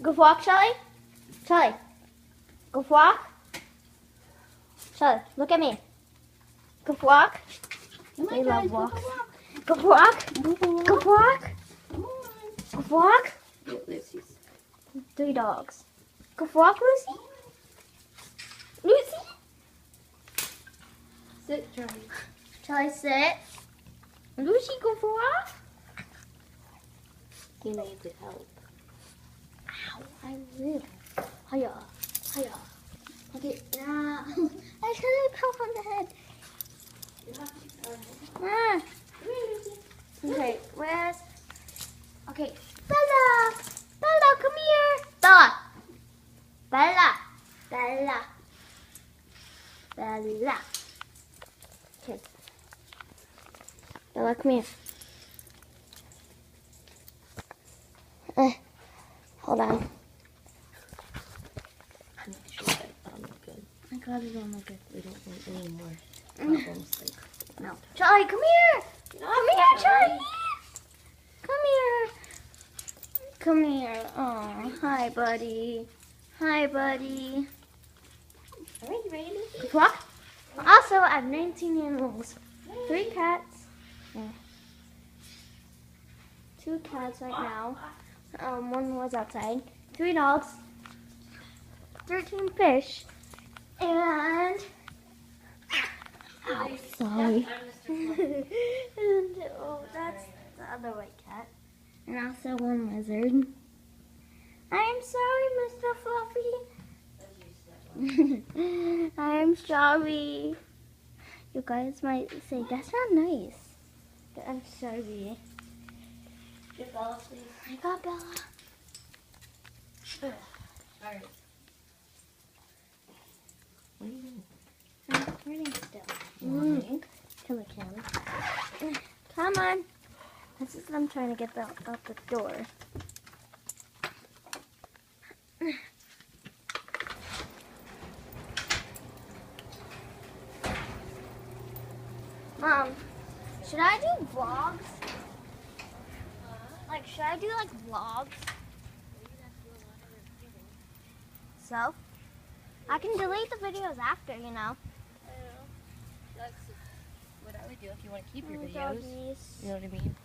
Go walk, Shelly. Shelly. Go walk. Shelly, look at me. Go walk. They love walks. Go walk. Go walk. Go walk. Lucy's. 3 dogs. Go walk, Lucy. Lucy. Sit, Charlie. Shelly, sit. Lucy, go walk. You need help. Ow, I will. Hiya. Hiya. Okay, now. I should have come on the head. Ah. Okay, where's... Okay, Bella! Bella, come here! Bella! Bella! Bella! Bella! Okay. Bella, come here. Hold on. Make sure that look good. I got it on my good. We don't want any more problems. No. Charlie, come here! Come here, Charlie! Come here! Come here. Oh, hi, buddy. Hi, buddy. Are you ready, Lucy? Walk. Also, I have 19 animals. 3 cats. 2 cats right now. 1 was outside. 3 dogs. 13 fish. And... Ow, sorry. And oh, that's the other white cat. And also 1 lizard. I'm sorry, Mr. Fluffy. I'm sorry. You guys might say, that's not nice. But I'm sorry. Get Bella, please. I got Bella. Alright. What are you doing? I'm recording still. Morning. Kill the camera. Come on. This is I'm trying to get out the door. Mom, should I do vlogs? Like, should I do like vlogs? So? I can delete the videos after, you know. That's what I would do if you want to keep your Oh, videos. doggies. You know what I mean?